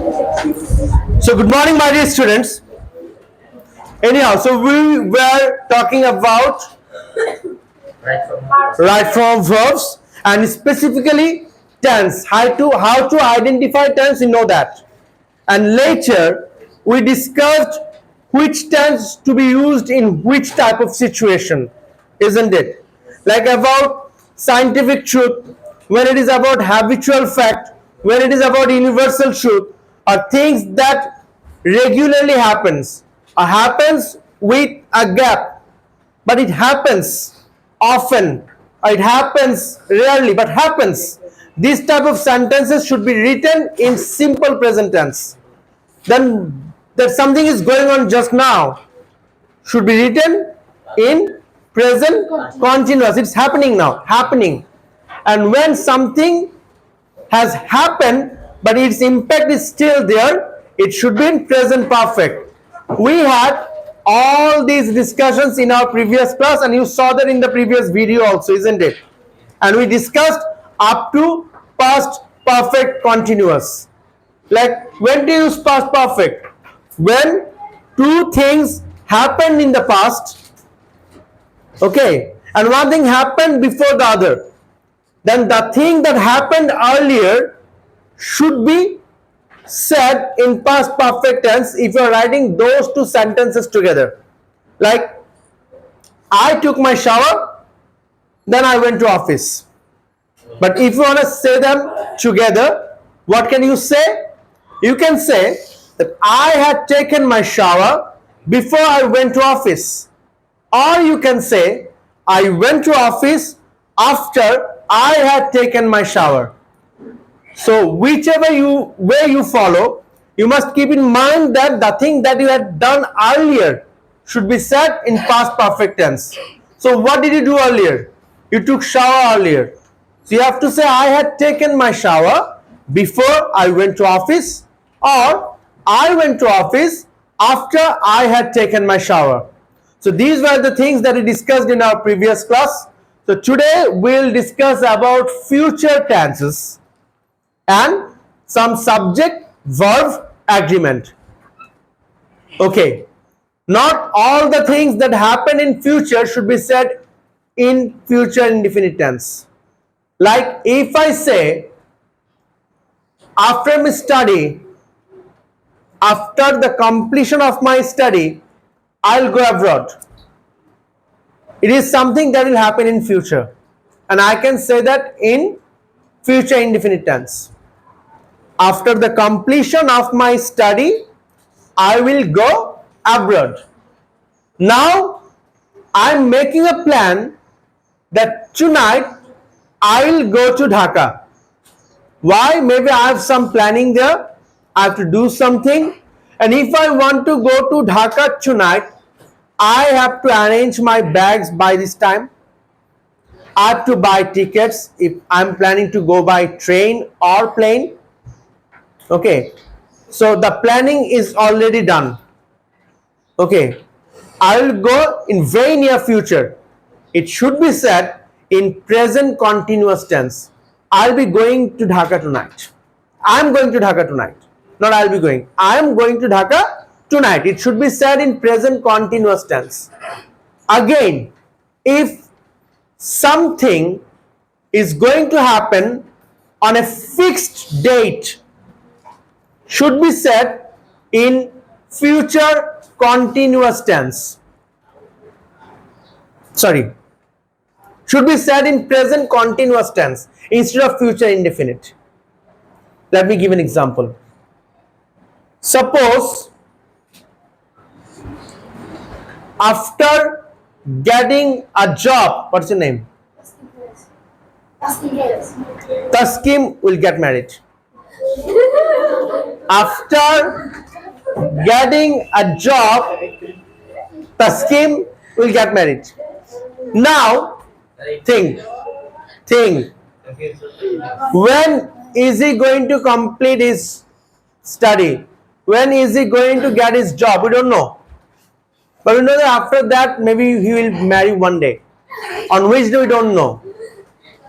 So good morning, my dear students. Anyhow, so we were talking about right form verbs and specifically tense. How to identify tense, you know that. And later we discussed which tense to be used in which type of situation, isn't it? Like about scientific truth, when it is about habitual fact, when it is about universal truth, or things that regularly happens or happens with a gap, but it happens often, or it happens rarely but happens. These type of sentences should be written in simple present tense. Then that something is going on just now should be written in present continuous. It's happening now, happening. And when something has happened but its impact is still there, it should be in present perfect. We had all these discussions in our previous class and you saw that in the previous video also, isn't it? And we discussed up to past perfect continuous. Like when to use past perfect? When two things happened in the past, okay, and one thing happened before the other, then the thing that happened earlier should be said in past perfect tense if you are writing those two sentences together. Like, I took my shower, then I went to office. But if you want to say them together, what can you say? You can say that I had taken my shower before I went to office. Or you can say, I went to office after I had taken my shower. So whichever way you follow, you must keep in mind that the thing that you had done earlier should be said in past perfect tense. So what did you do earlier? You took shower earlier. So you have to say I had taken my shower before I went to office, or I went to office after I had taken my shower. So these were the things that we discussed in our previous class. So today we'll discuss about future tenses and some subject verb agreement. Okay, not all the things that happen in future should be said in future indefinite tense. Like if I say after my study, after the completion of my study, I'll go abroad. It is something that will happen in future, and I can say that in future indefinite tense. After the completion of my study, I will go abroad. Now I'm making a plan that tonight I will go to Dhaka. Why? Maybe I have some planning there. I have to do something. And if I want to go to Dhaka tonight, I have to arrange my bags by this time. I have to buy tickets if I'm planning to go by train or plane. Okay. So the planning is already done. Okay. I will go in very near future. It should be said in present continuous tense. I'll be going to Dhaka tonight. I'm going to Dhaka tonight. Not I'll be going. I'm going to Dhaka tonight. It should be said in present continuous tense. Again, if something is going to happen on a fixed date, should be said in future continuous tense. Sorry. Should be said in present continuous tense instead of future indefinite. Let me give an example. Suppose after getting a job, what's your name? Taskim will get married. After getting a job, Taskim will get married. Now, think. When is he going to complete his study? When is he going to get his job? We don't know. But we know that after that, maybe he will marry one day. On which day, we don't know.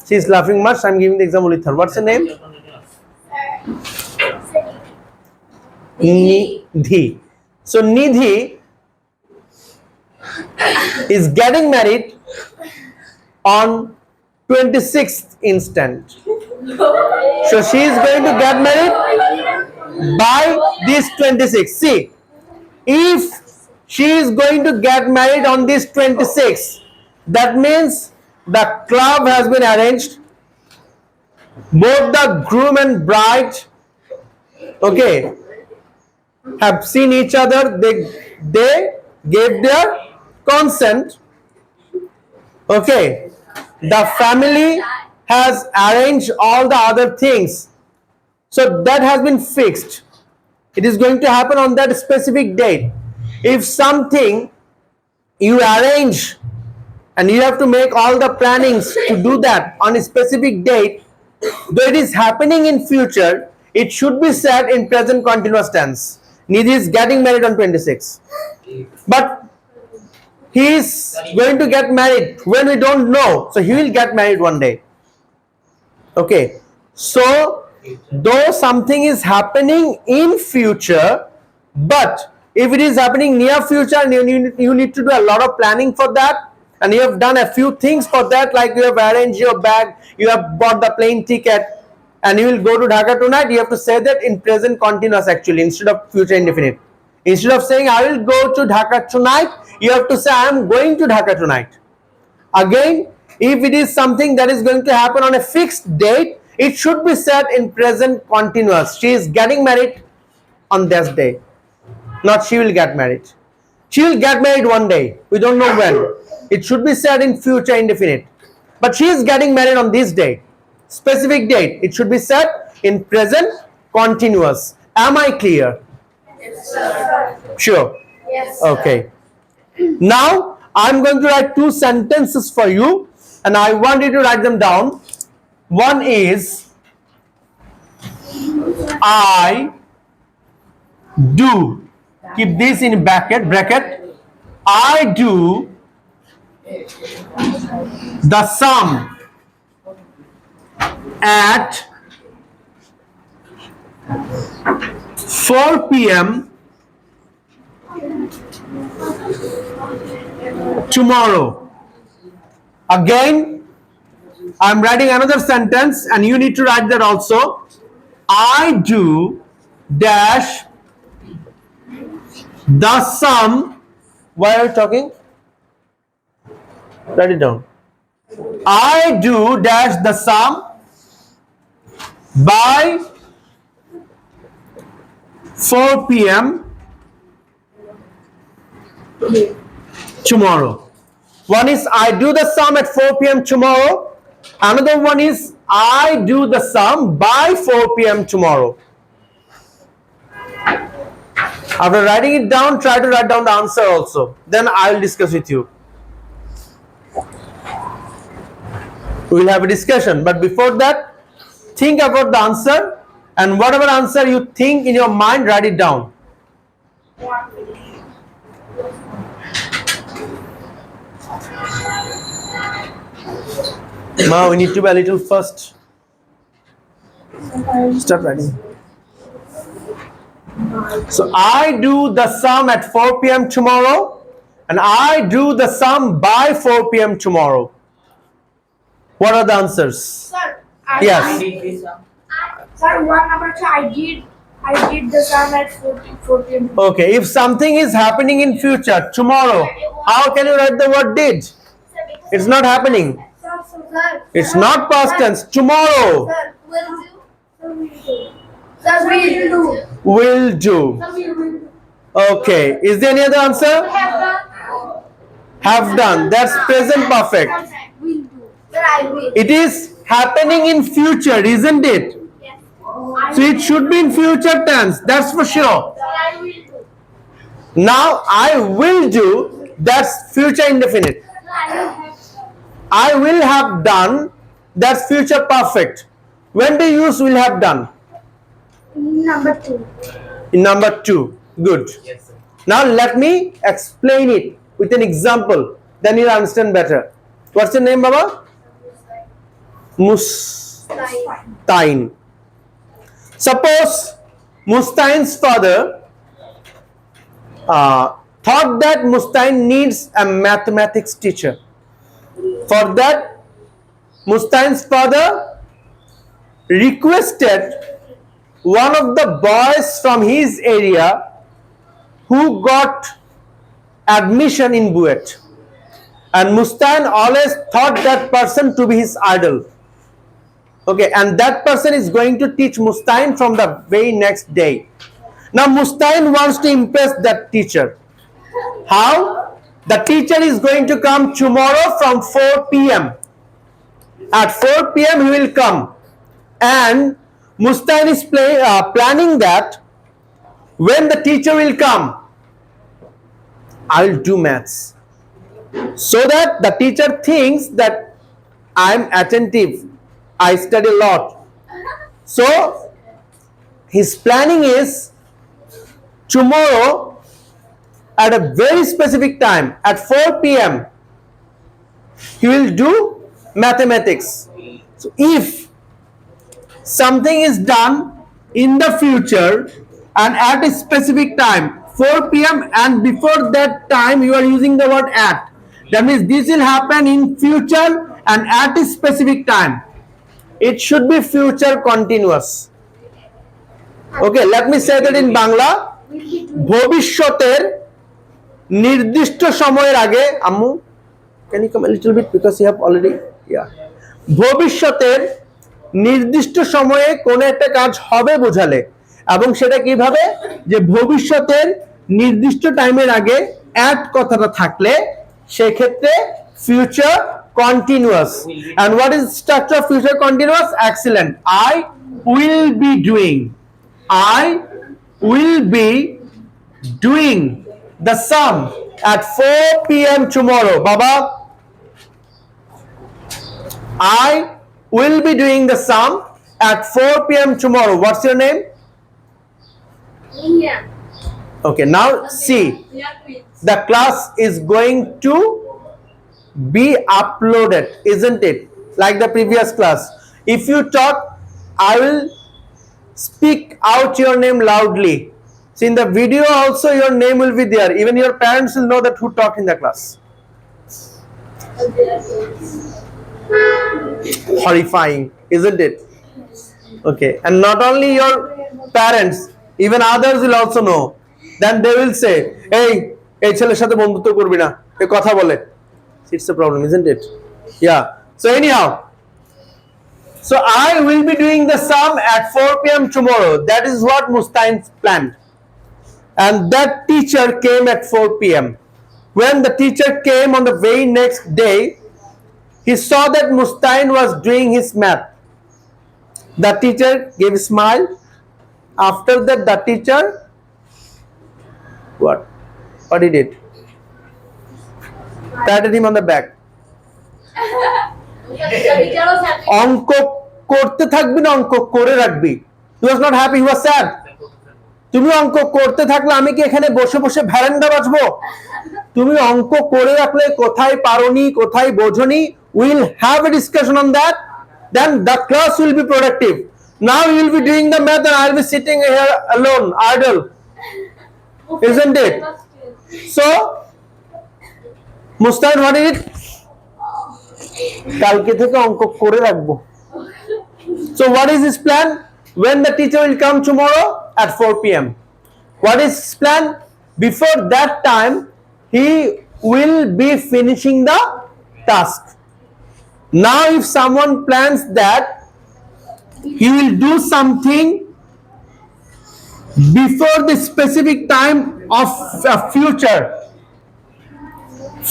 She is laughing much. I'm giving the example with her. What's her name? Nidhi. So Nidhi is getting married on 26th instant. So she is going to get married by this 26. See, if she is going to get married on this 26, that means the club has been arranged. Both the groom and bride, okay, have seen each other. They gave their consent. Okay, the family has arranged all the other things, so that has been fixed. It is going to happen on that specific date. If something you arrange and you have to make all the plannings to do that on a specific date, though it is happening in future, it should be said in present continuous tense. Nidhi is getting married on 26, but he is going to get married when we don't know, so he will get married one day. Okay, so though something is happening in future, but if it is happening near future, you need to do a lot of planning for that, and you have done a few things for that, like you have arranged your bag, you have bought the plane ticket, and you will go to Dhaka tonight. You have to say that in present continuous actually, instead of future indefinite. Instead of saying I will go to Dhaka tonight, you have to say I am going to Dhaka tonight. Again, if it is something that is going to happen on a fixed date, it should be said in present continuous. She is getting married on this day. Not she will get married. She will get married one day. We don't know when. It should be said in future indefinite. But she is getting married on this date. Specific date. It should be said in present continuous. Am I clear? Yes, sir. Sure. Yes, sir. Okay. Now I'm going to write two sentences for you, and I want you to write them down. One is I do. Keep this in bracket. I do the sum at 4 p.m. tomorrow. Again, I'm writing another sentence and you need to write that also. I do dash the sum. Why are you talking? Write it down. I do dash the sum by 4 p.m. tomorrow. One is I do the sum at 4 p.m. tomorrow. Another one is I do the sum by 4 p.m. tomorrow. After writing it down, try to write down the answer also. Then I will discuss with you. We will have a discussion. But before that, think about the answer, and whatever answer you think in your mind, write it down. Ma, we need to be a little first. Start writing. So I do the sum at 4 p.m. tomorrow, and I do the sum by 4 p.m. tomorrow. What are the answers? Sir, Yes. Sir, one number two, I did the sum at 4 p.m. Okay, if something is happening in future, tomorrow, how can you write the word did? It's not happening. Sir, It's not past tense. Tomorrow. Sir, will do. Sir, will do. Will do. Sir, will do. Okay, is there any other answer? Have done. That's present perfect. Will do. Sir, I will. It is happening in future, isn't it? Yes. So it should be in future tense. That's for sure. Sir, I will do. Now I will do. That's future indefinite. Sir, I will have. I will have done. That's future perfect. When do you use will have done? Number two. In number 2. Good. Yes, sir. Now let me explain it with an example. Then you'll understand better. What's your name, Baba? Mustain. Suppose Mustain's father thought that Mustain needs a mathematics teacher. For that, Mustain's father requested one of the boys from his area who got admission in Buet. And Mustain always thought that person to be his idol. Okay, and that person is going to teach Mustain from the very next day. Now Mustain wants to impress that teacher. How? The teacher is going to come tomorrow from 4 p.m. At 4 p.m. he will come, and Mustain is planning that when the teacher will come, I will do maths, so that the teacher thinks that I am attentive, I study a lot. So his planning is tomorrow at a very specific time, at 4 p.m. he will do mathematics. So if something is done in the future and at a specific time, 4 p.m. and before that time you are using the word at, that means this will happen in future and at a specific time. It should be future continuous. Okay, let me say that in Bangla. ভবিষ্যতের নির্দিষ্ট সময়ের আগে, আম্মু can you come a little bit because you have already, yeah, ভবিষ্যতের নির্দিষ্ট সময়ে কোন একটা কাজ হবে বোঝালে, এবং সেটা কিভাবে, যে ভবিষ্যতের নির্দিষ্ট টাইমের আগে at কথাটা থাকলে সেই ক্ষেত্রে future continuous. And what is structure of future continuous? Excellent. I will be doing the sum at 4 p.m. tomorrow. Baba, I will be doing the sum at 4 p.m. tomorrow. What's your name? Yeah. Okay, now see, the class is going to be uploaded, isn't it? Like the previous class. If you talk, I will speak out your name loudly. So in the video also your name will be there. Even your parents will know that who talked in the class. Horrifying, isn't it? Okay, and not only your parents, even others will also know. Then they will say, hey ছেলের সাথে বন্ধুত্ব করবি না, এই কথা বলে. It's a problem, isn't it? Yeah. So anyhow, so I will be doing the sum at 4 p.m. tomorrow. That is what Mustain planned. And that teacher came at 4 p.m. When the teacher came on the very next day, he saw that Mustain was doing his math. The teacher gave a smile. After that, the teacher, what he did? Patted him on the back. অঙ্ক করতে থাকবি না অঙ্ক করে রাখবি. He was not happy, he was sad. তুমি অঙ্ক করতে থাকলে আমি কি এখানে বসে বসে ভ্যারান্ডা বাজবো? তুমি অঙ্ক করে রাখলে কোথায় পারোনি, কোথায় বোঝনি, we'll have a discussion on that. Then the class will be productive. Now you will be doing the math and I'll be sitting here alone, idle. Isn't it? So Mustain, what did it? কালকে থেকে অঙ্ক করে রাখবো. So what is his plan? When the teacher will come tomorrow at 4 p.m. What is his plan? Before that time, he will be finishing the task. Now if someone plans that he will do something before the specific time of future,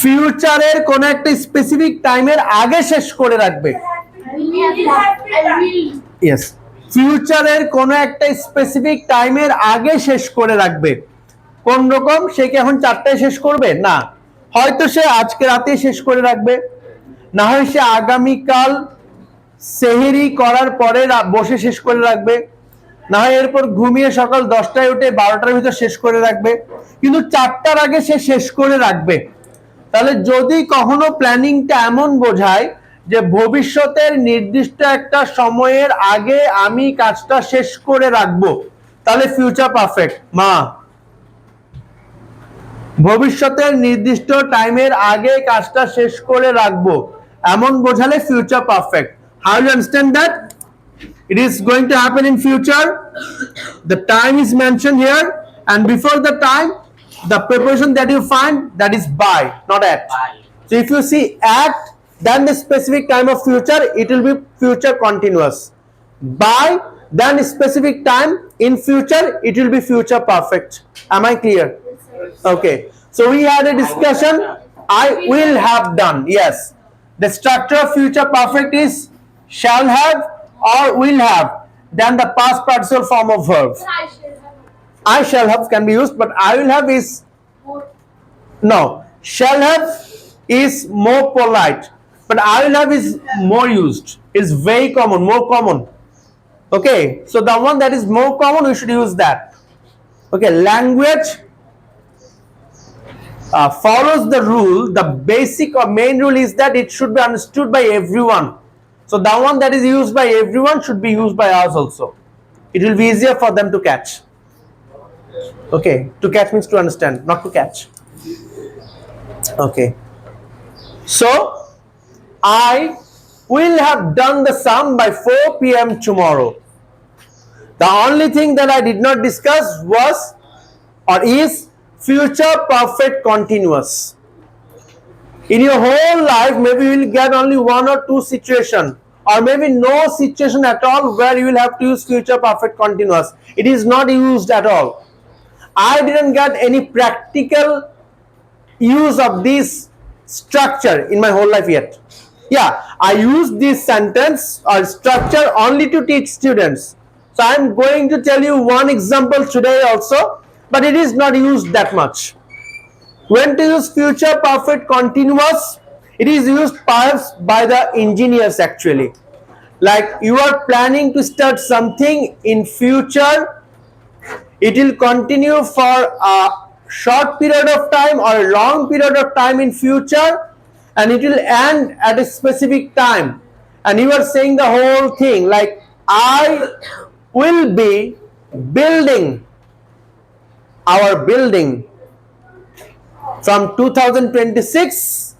ফিউচারের কোন একটা specific টাইমের আগে শেষ করে রাখবে. Yes, ফিউচারের কোন একটা specific টাইমের আগে শেষ করে রাখবে. কোন রকম? সে কি এখন 4টায় শেষ করবে? না, হয়তো সে আজকে রাতে শেষ করে রাখবে, না হয় সে আগামীকাল সেহরি করার পরে বসে শেষ করে রাখবে, না হয় এরপর ঘুমিয়ে সকাল 10টায় উঠে 12টার ভিতর শেষ করে রাখবে, কিন্তু 4টার আগে সে শেষ করে রাখবে. তাহলে যদি কখনো প্ল্যানিংটা এমন বোঝায় যে ভবিষ্যতের নির্দিষ্ট একটা সময়ের আগে আমি কাজটা শেষ করে রাখবো, তাহলে ফিউচার পারফেক্ট। মা, ভবিষ্যতের নির্দিষ্ট টাইমের আগে কাজটা শেষ করে রাখবো এমন বোঝালে future perfect. How you understand that? It is going to happen in future. The time is mentioned here, and before the time, the preposition that you find, that is by, not at. So if you see at, then the specific time of future, it will be future continuous. By, then specific time in future, it will be future perfect. Am I clear? Okay. So we had a discussion. I will have done. Yes. The structure of future perfect is shall have or will have. Then the past participle form of verb. I shall have can be used, but I will have is no. Shall have is more polite, but I will have is more used. Is very common, more common. Okay, so the one that is more common, we should use that. Okay, language follows the rule. The basic or main rule is that it should be understood by everyone. So the one that is used by everyone should be used by us also. It will be easier for them to catch. Okay, to catch means to understand, not to catch. Okay, so I will have done the sum by 4 p.m. tomorrow. The only thing that I did not discuss was or is future perfect continuous. In your whole life, maybe you will get only one or two situations, or maybe no situation at all where you will have to use future perfect continuous. It is not used at all. I didn't get any practical use of this structure in my whole life yet. Yeah, I use this sentence or structure only to teach students. So I am going to tell you one example today also, but it is not used that much. When to use future perfect continuous, it is used perhaps by the engineers actually. Like you are planning to start something in future, it will continue for a short period of time or a long period of time in future, and it will end at a specific time, and you are saying the whole thing like I will be building our building from 2026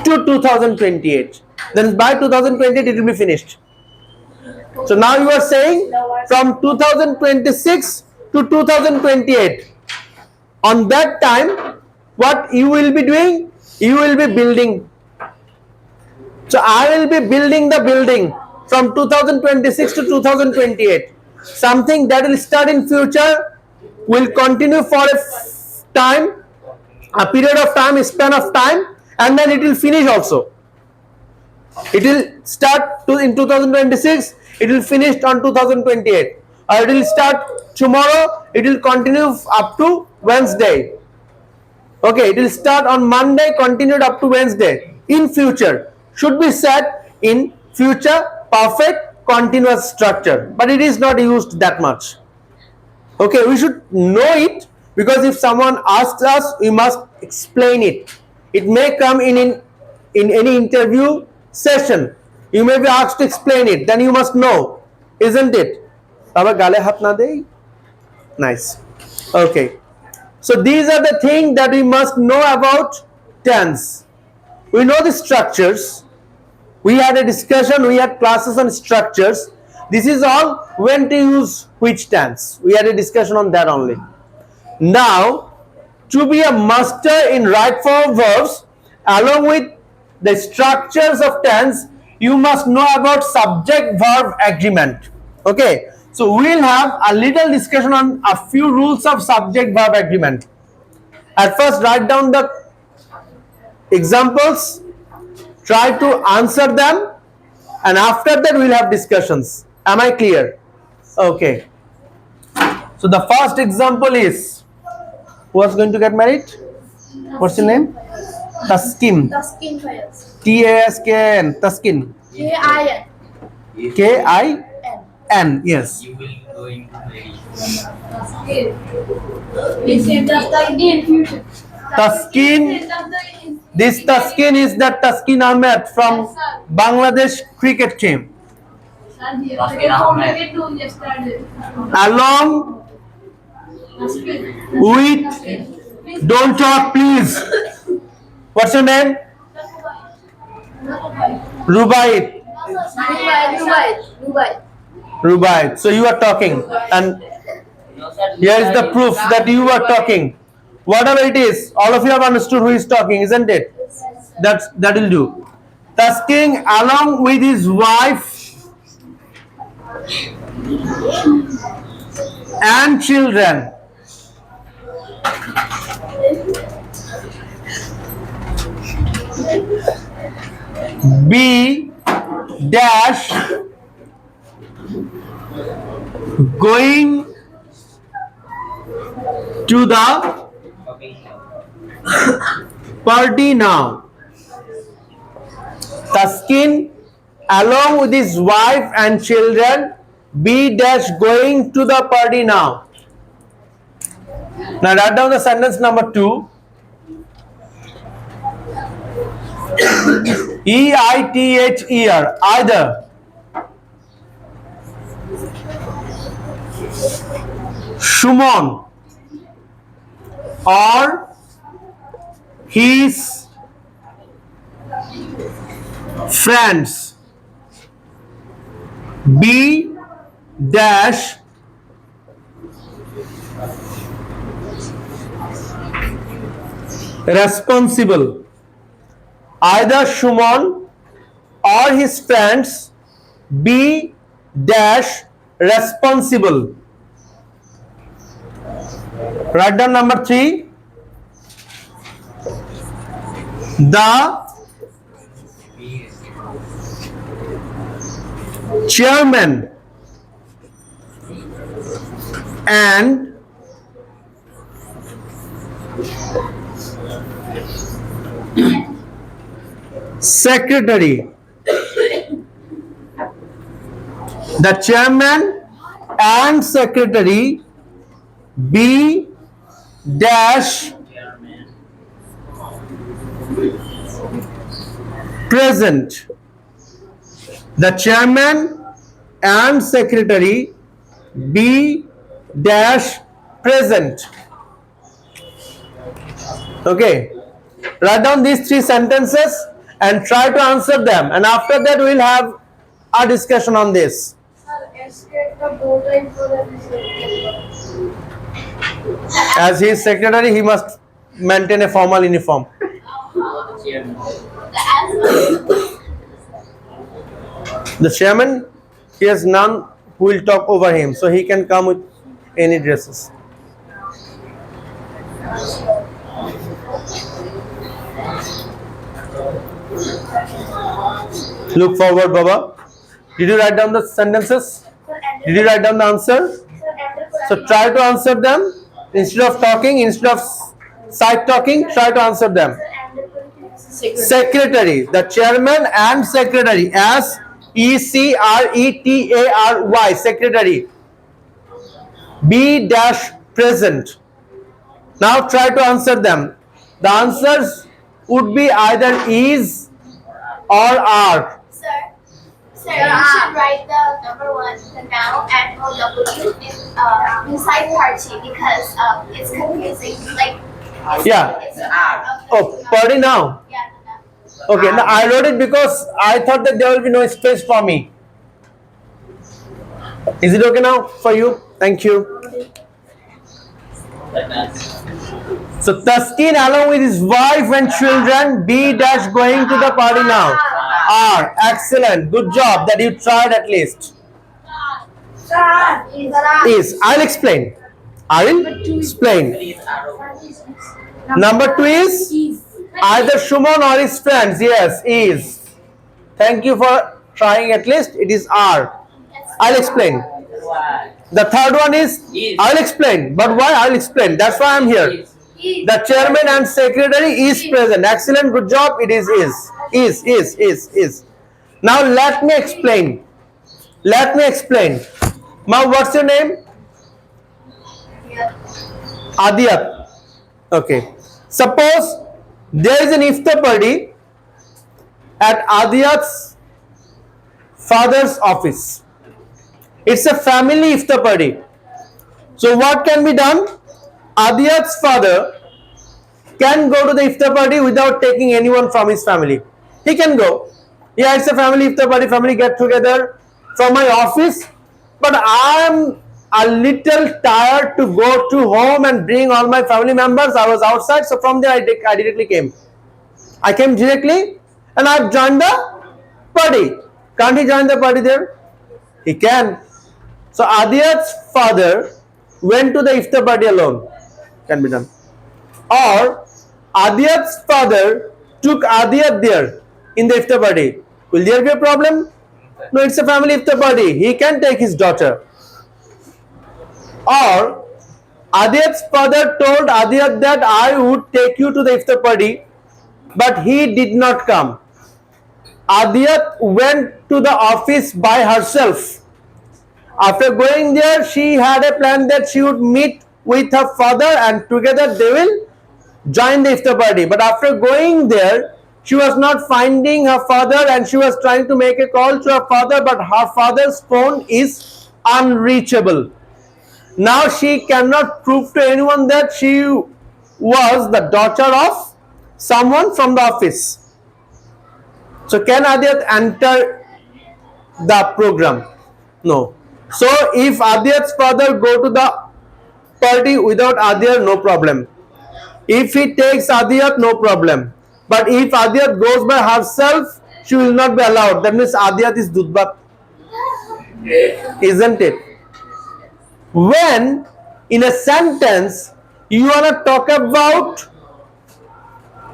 to 2028. Then by 2028 it will be finished. So now you are saying from 2026 to 2028. On that time, what you will be doing? You will be building. So I will be building the building from 2026 to 2028. Something that will start in future will continue for a time, a period of time, a span of time, and then it will finish also. It will start in 2026, it will finish on 2028, or it will start tomorrow, it will continue up to Wednesday. Okay, it will start on Monday, continued up to Wednesday. In future, should be said in future perfect continuous structure, but it is not used that much. Okay, we should know it, because if someone asks us, we must explain it. It may come in any interview session. You may be asked to explain it, then you must know, isn't it? Aba gale hat na dei? Nice. Okay, so these are the things that we must know about tense. We know the structures. We had a discussion, we had classes on structures. This is all when to use which tense. We had a discussion on that only. Now, to be a master in right form verbs, along with the structures of tense, you must know about subject verb agreement. Okay, so we'll have a little discussion on a few rules of subject verb agreement. At first, write down the examples, try to answer them, and after that we'll have discussions. Am I clear? Okay, so the first example is, who was going to get married? What's your name? Taskin. Taskin Fayaz. Taskin. Taskin. K-I-N. K-I-N. Yes. You will going to marry. We say Taskin in future. Taskin. This Taskin is that Taskin Ahmed from Bangladesh cricket team. along with, don't talk please. What's your name? Rubaid. Rubaid. So you are talking, and here is the proof that you are talking. Whatever it is, all of you have understood who is talking, isn't it? That will do. Tasking along with his wife and children. B dash going to the party now. Taskin along with his wife and children, B dash going to the party now. Now write down the sentence number 2. EITHER, either. Shumon or his friends, B dash responsible. Either Shumon or his friends, B dash responsible. Write down number 3. The chairman and secretary. The chairman and secretary, B dash present. The chairman and secretary, B dash present. Okay, write down these 3 sentences and try to answer them, and after that we will have a discussion on this. As he is secretary, he must maintain a formal uniform. The chairman, he has none who will talk over him, so he can come with any dresses. Look forward, Baba. Did you write down the sentences? Did you write down the answer? So try to answer them instead of talking, instead of side talking. Try to answer them. Secretary, the chairman and secretary, as ECRETARY, secretary. B dash present. Now try to answer them. The answers would be either is or are. Sir, you should write the number 1, the noun, and OW inside party because it's confusing. Like, Yeah. it's a part of the Oh, party now. Yeah, the noun. Okay, now I wrote it because I thought that there will be no space for me. Is it okay now for you? Thank you. So Taskin along with his wife and children, B dash going to the party now. R, excellent, good job that you tried at least. Is, I'll explain. I will explain. Number 2 is either Shumon or his friends. Yes, is. Thank you for trying at least. It is R. I'll explain. The third one is, I'll explain. But why? I'll explain. That's why I'm here. The chairman and secretary is present. Excellent, good job. It is. Is. Now let me explain. Now what's your name? Adiyat. Okay. Suppose there is an iftar party at Adiyat's father's office. It's a family iftar party. So what can be done? Adiyat's father can go to the iftar party without taking anyone from his family. He can go. Yeah, it's a family iftar party, family get together from my office, but I am a little tired to go to home and bring all my family members. I was outside, so from there I directly came. I came directly and I've joined the party. Can't he join the party there? He can. So Adiyat's father went to the iftar party alone. Can be done. Or Adiyat's father took Adiyat there in the iftar party. Will there be a problem? No, it's a family iftar party. He can take his daughter. Or Adiyat's father told Adiyat that I would take you to the iftar party, but he did not come. Adiyat went to the office by herself. After going there, she had a plan that she would meet with her father and together they will join the iftar party. But after going there, she was not finding her father and she was trying to make a call to her father, but her father's phone is unreachable. Now she cannot prove to anyone that she was the daughter of someone from the office. So can Adiyat enter the program? No. So if Adiyat's father go to the party without Adiyat, no problem. If he takes Adiyat, no problem. But if Adiyat goes by herself, she will not be allowed. That means Adiyat is Dudbat. Isn't it? When in a sentence you want to talk about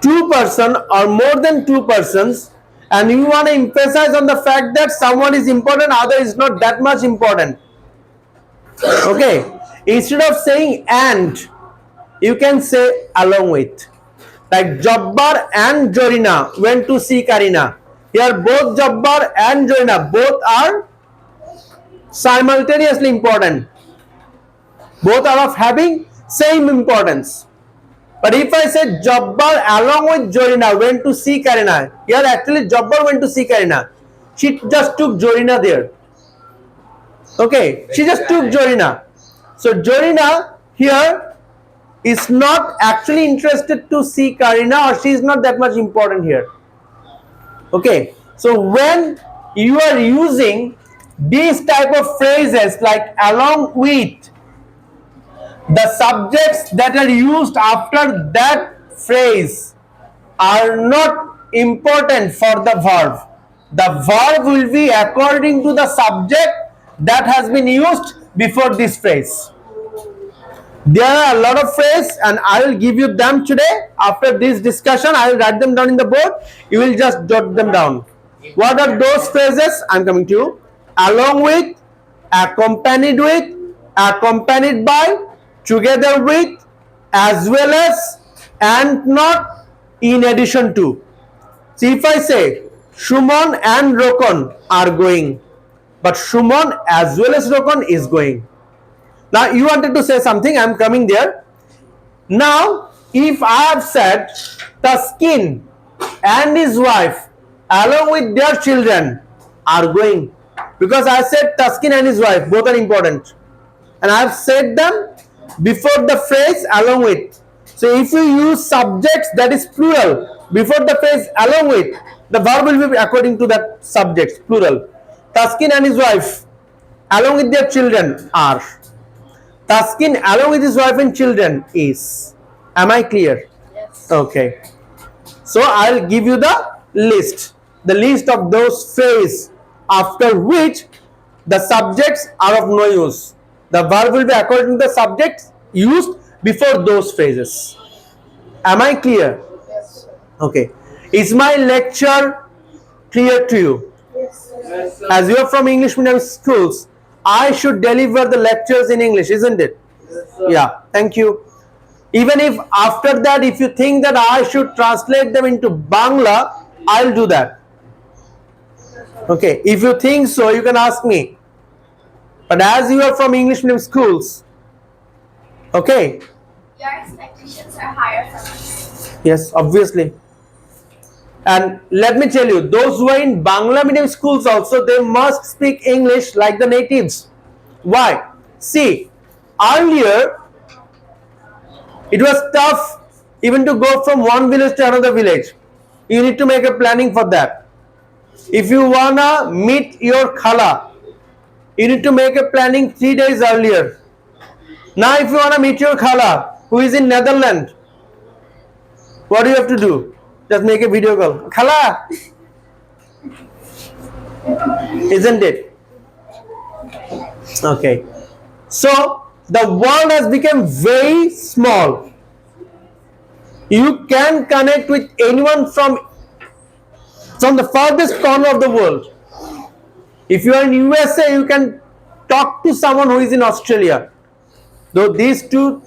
two person or more than two persons and you want to emphasize on the fact that someone is important, other is not that much important. Okay, instead of saying and, you can say along with. Like Jabbar and Jorina went to see Karina. Here both Jabbar and Jorina, both are simultaneously important. Both are of having same importance. But if I say Jabbar along with Jorina went to see Karina, here actually Jabbar went to see Karina. She just took Jorina there. Okay, she just took Jorina. So Jorina here is not actually interested to see Karina, or she is not that much important here. Okay, so when you are using these type of phrases like along with, the subjects that are used after that phrase are not important for the verb. The verb will be according to the subject that has been used before this phrase. There are a lot of phrases and I will give you them today. After this discussion, I will write them down in the board. You will just jot them down. What are those phrases? I am coming to you. Along with, accompanied with, accompanied by, together with, as well as, and not, in addition to. See, if I say Shumon and Rokon are going, but Shumon as well as Rokon is going. Now you wanted to say something, I am coming there. Now if I have said Taskin and his wife along with their children are going, because I said Taskin and his wife, both are important, and I have said them before the phrase along with. So if you use subjects that is plural before the phrase along with, the verb will be according to that subject, plural. Taskin and his wife along with their children are. Taskin along with his wife and children is. Am I clear? Yes. Okay. So I'll give you the list of those phrases after which the subjects are of no use. The verb will be according to the subjects used before those phrases. Am I clear? Yes, sir. Okay. Is my lecture clear to you? Yes, sir. As you are from English medium schools, I should deliver the lectures in English, isn't it? Yes, sir. Yeah, thank you. Even if after that, if you think that I should translate them into Bangla, I'll do that. Okay, if you think so, you can ask me. But as you are from English medium schools, okay, Your expectations are higher from us. yes, obviously. And let me tell you, those who are in Bangla medium schools also, they must speak English like the natives. Why? See, earlier it was tough even to go from one village to another village. You need to make a planning for that. If you wanna meet your khala, you need to make a planning 3 days earlier. Now if you wanna meet your khala who is in Netherlands, what do you have to do? Just make a video call. Khala! Isn't it? Okay. So the world has become very small. You can connect with anyone from the farthest corner of the world. If you are in USA, you can talk to someone who is in Australia. Though these two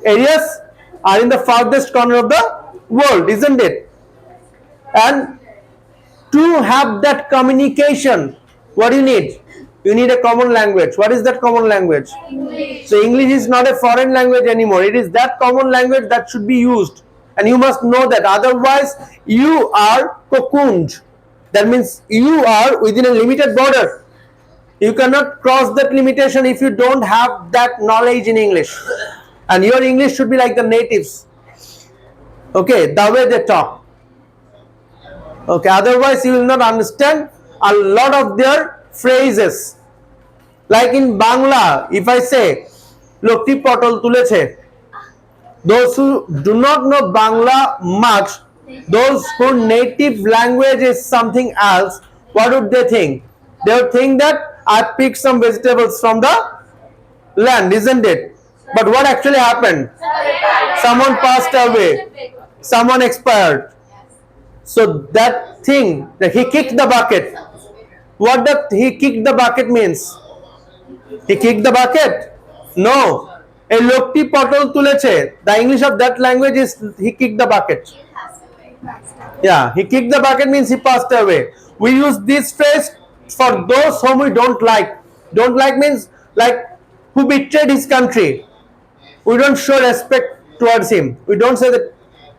areas are in the farthest corner of the world, isn't it? And to have that communication, what do you need? You need a common language. What is that common language? English. So English is not a foreign language anymore. It is that common language that should be used. And you must know that. Otherwise, you are cocooned. That means you are within a limited border. You cannot cross that limitation if you don't have that knowledge in English. And your English should be like the natives. Okay, the way they talk. Okay, otherwise you will not understand a lot of their phrases. Like in Bangla, if I say, Lokti potol tuleche, those who do not know Bangla much, those whose native language is something else, what would they think? They would think that I picked some vegetables from the land, isn't it? But what actually happened? Someone passed away, someone expired. So that thing, that he kicked the bucket. What that he kicked the bucket means? He kicked the bucket? No. A lokti potol tuleche. The English of that language is he kicked the bucket. Yeah, he kicked the bucket means he passed away. We use this phrase for those whom we don't like. Don't like means like who betrayed his country. We don't show respect towards him. We don't say that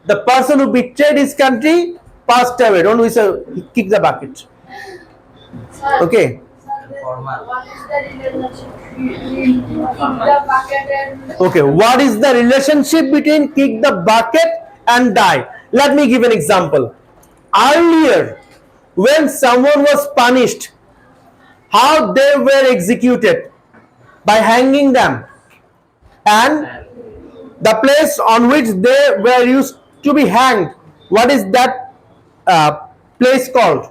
the person who betrayed his country passed away. Don't we say he kicked the bucket? Okay. What is the relationship between the bucket and Okay, what is the relationship between kick the bucket and die? Let me give an example. Earlier, when someone was punished, how they were executed? By hanging them. And the place on which they were used to be hanged, what is that place called?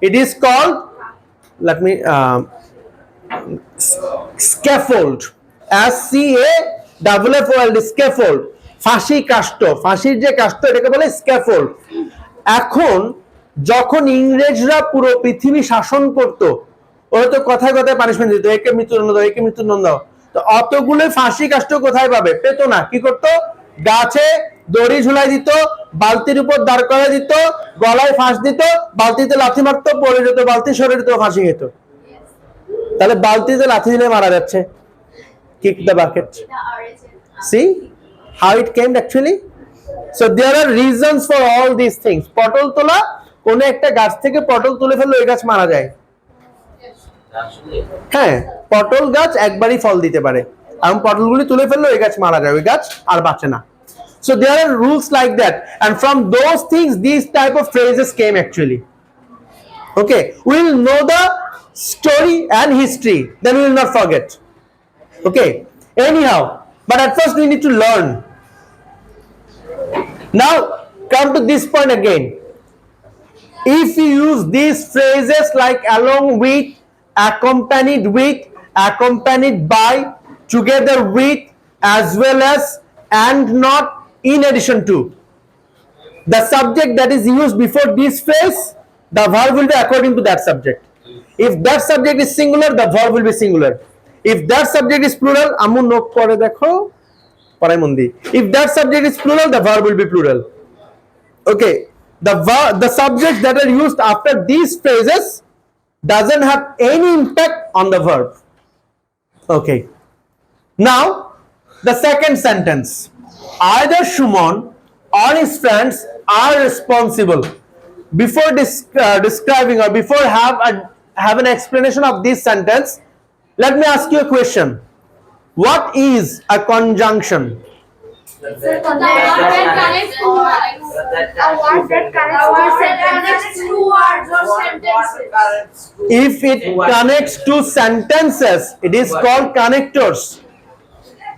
It is called, let me, scaffold. SCAFFOLD, scaffold. ফাঁসি কাষ্ঠ, ফাঁসির যে কাষ্ঠ এটাকে বলে scaffold. এখন যখন ইংরেজরা পুরো পৃথিবী শাসন করত, ওরা তো কথায় কথায় পানিশমেন্ট দিত, একে মৃত্যুদণ্ড দাও, একে মৃত্যুদণ্ড দাও। তো অতগুলো ফাঁসি কাষ্ঠ কোথায় পাবে? পেত না। কি করতো? গাছে দড়ি ঝুলাই দিত, বালতির উপর দাঁড় করা দিত, গলায় ফাঁস দিত, বালতিতে লাথি মারতো, পড়ে যেত, বালতি সরে যেত, ফাঁসি খেত। তাহলে বালতিতে লাথি দিলে মারা যাচ্ছে। Kick the bucket. The origin. See how it came actually? So there are reasons for all these things. পটল তোলা, কোন একটা গাছ থেকে পটল তুলে ফেললে ওই গাছ মারা যায়। হ্যাঁ, পটল গাছ একবারই ফল দিতে পারে। এবং পটলগুলি তুলে ফেললে ওই গাছ মারা যায়, ওই গাছ আর বাঁচে না। So there are rules like that, and from those things these type of phrases came actually. Okay, we will know the story and history, then we will not forget. Okay, anyhow, but at first we need to learn. Now come to this point again. If you use these phrases like along with, accompanied with, accompanied by, together with, as well as, and not, in addition to, the subject that is used before this phrase, the verb will be according to that subject. If that subject is singular, the verb will be singular. If that subject is plural, ammu note kore dekho, parai mundi. If that subject is plural, the verb will be plural. Okay, the subjects that are used after these phrases doesn't have any impact on the verb. Okay, now the second sentence, either Shumon or his friends are responsible. Before describing or before have an explanation of this sentence, Let me ask you a question. What is a conjunction? A word that connects two words or sentences. If it connects two sentences, it is called connectors.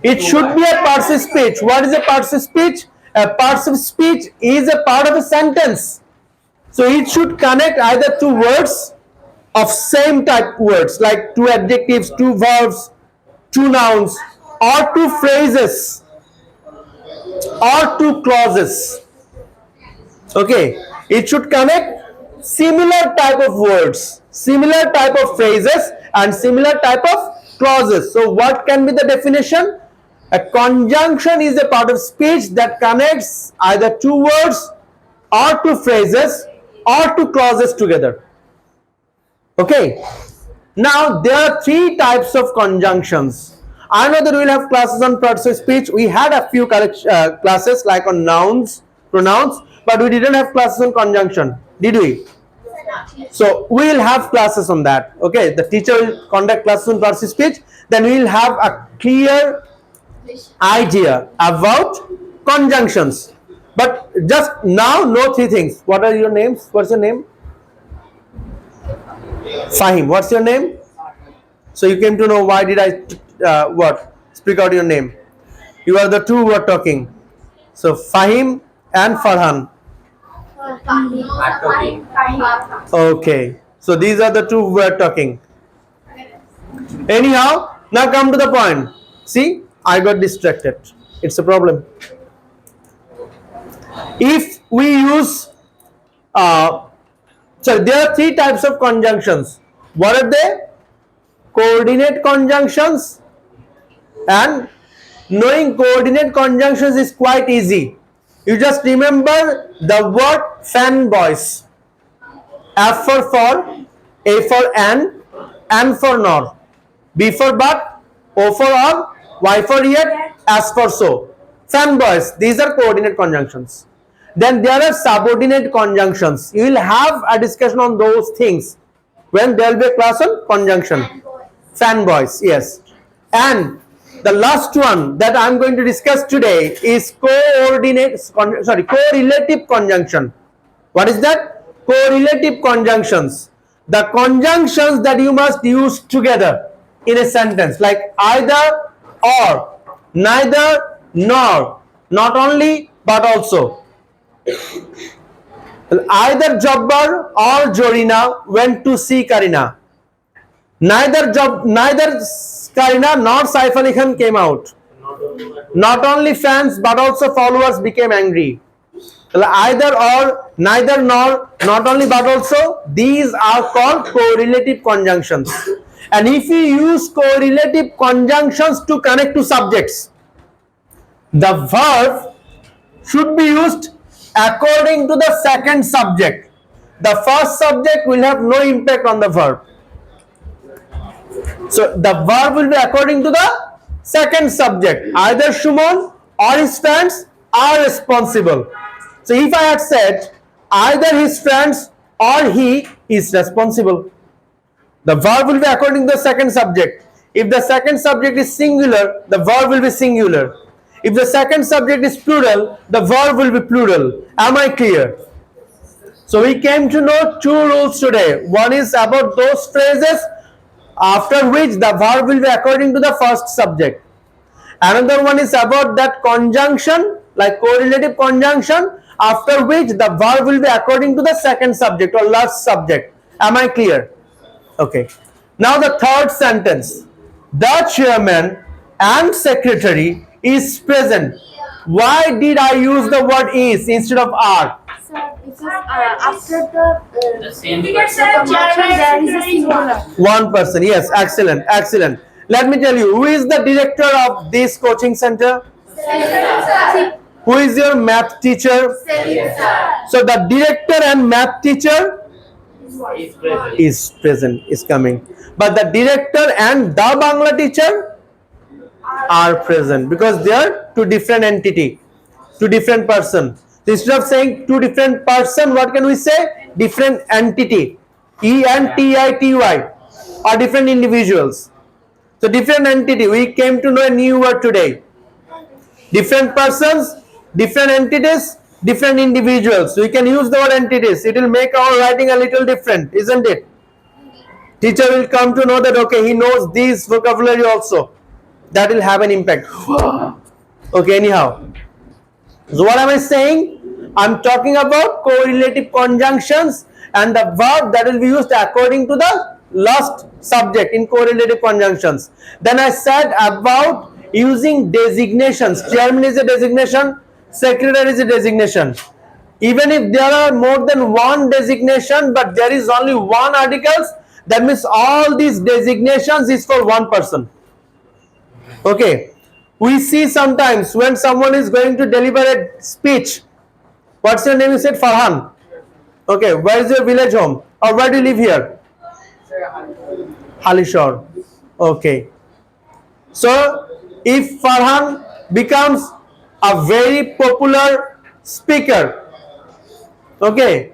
It should be a passive speech. What is a passive speech? A passive speech is a part of a sentence. So it should connect either two words of same type words, like two adjectives, two verbs, two nouns, or two phrases, or two clauses. Okay, it should connect similar type of words, similar type of phrases, and similar type of clauses. So what can be the definition? A conjunction is a part of speech that connects either two words or two phrases or two clauses together. Okay, now there are three types of conjunctions. I know that we will have classes on parts of speech. We had a few classes like on nouns, pronouns, but we didn't have classes on conjunction, did we? So we will have classes on that. Okay, the teacher will conduct classes on parts of speech. Then we will have a clear idea about conjunctions. But just now, know three things. What are your names? What's your name? Fahim. What's your name? So you came to know why did I speak out your name. You are the two who are talking. So Fahim and Farhan. Okay. So these are the two who are talking. Anyhow, now come to the point. See, I got distracted. It's a problem. If we use so there are three types of conjunctions. What are they? Coordinate conjunctions, and knowing coordinate conjunctions is quite easy. You just remember the word fanboys. F for, A for N for nor, B for but, O for or, Y for yet, S for so. Fanboys, these are coordinate conjunctions. Then there are subordinate conjunctions. You will have a discussion on those things when there will be a class on conjunction. Fanboys, yes. And the last one that I am going to discuss today is correlative conjunction. What is that? Correlative conjunctions. The conjunctions that you must use together in a sentence, like either or, neither nor, not only but also. Either Jabbar or Jorina went to see Karina. Neither Karina nor Saif Ali Khan came out. Not only fans but also followers became angry. Either or, neither nor, not only but also, these are called correlative conjunctions. And if you use correlative conjunctions to connect to subjects, the verb should be used according to the second subject. The first subject will have no impact on the verb. So the verb will be according to the second subject. Either Shumon or his friends are responsible. So if I had said either his friends or he is responsible, the verb will be according to the second subject. If the second subject is singular, the verb will be singular. If the second subject is plural, the verb will be plural. Am I clear? So we came to know two rules today. One is about those phrases after which the verb will be according to the first subject. Another one is about that conjunction, like correlative conjunction, after which the verb will be according to the second subject or last subject. Am I clear? Okay. Now the third sentence. The chairman and secretary is present. Why did I use the word is instead of are? Sir, because after the same conjunction there is a singular. One person. Yes, excellent, excellent. Let me tell you, who is the director of this coaching center? Who is your math teacher? So the director and math teacher is present, is coming. But the director and the Bangla teacher are present because they are two different entity, two different person. So instead of saying two different person, what can we say? Different entity. E-N-T-I-T-Y, or different individuals. So different entity. We came to know a new word today. Different persons, different entities, different individuals. We can use the word entities. It will make our writing a little different, isn't it? Teacher will come to know that okay, he knows this vocabulary also. That will have an impact. Okay, anyhow. So what am I saying? I'm talking about correlative conjunctions and the verb that will be used according to the last subject in correlative conjunctions. Then I said about using designations. Chairman is a designation, secretary is a designation. Even if there are more than one designation but there is only one articles, that means all these designations is for one person. Okay, we see sometimes when someone is going to deliver a speech. What's your name? You said Farhan. Okay, where is your village home, or where do you live here? Halishore. Okay, so if Farhan becomes a very popular speaker, okay,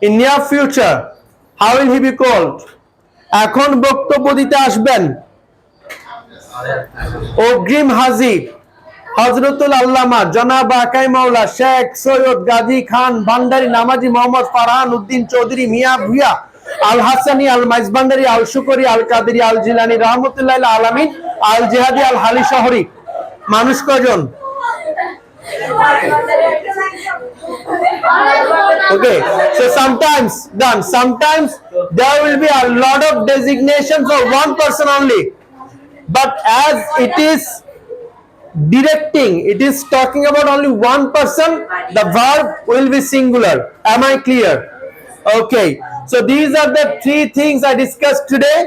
in near future, how will he be called? এখন বক্তব্য দিতে আসবেন অগ্রিম হাজি হযরতুল আল্লামা জনাব আকাই মাওলা শেখ সৈয়দ গাজী খান ভান্ডারী নামাজি মোহাম্মদ ফারহান উদ্দিন চৌধুরী মিয়া ভুইয়া আল হাসানি আল মাইজভান্ডারী আল শুকরি আল কাদেরী আল জিলানী রহমতুল্লাহ আলামিন আল জিহাদি আল হালি শহরী। মানুষ কজন? Okay, so sometimes there will be a lot of designations for one person only, but as it is directing, it is talking about only one person, the verb will be singular. Am I clear? Okay, so these are the three things I discussed today.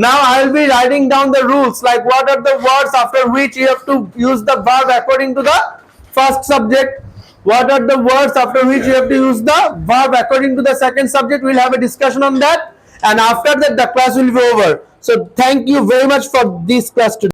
Now I will be writing down the rules, like what are the words after which you have to use the verb according to the first subject, what are the words after which you have to use the verb according to the second subject. We'll have a discussion on that, and after that the class will be over. So thank you very much for this class today.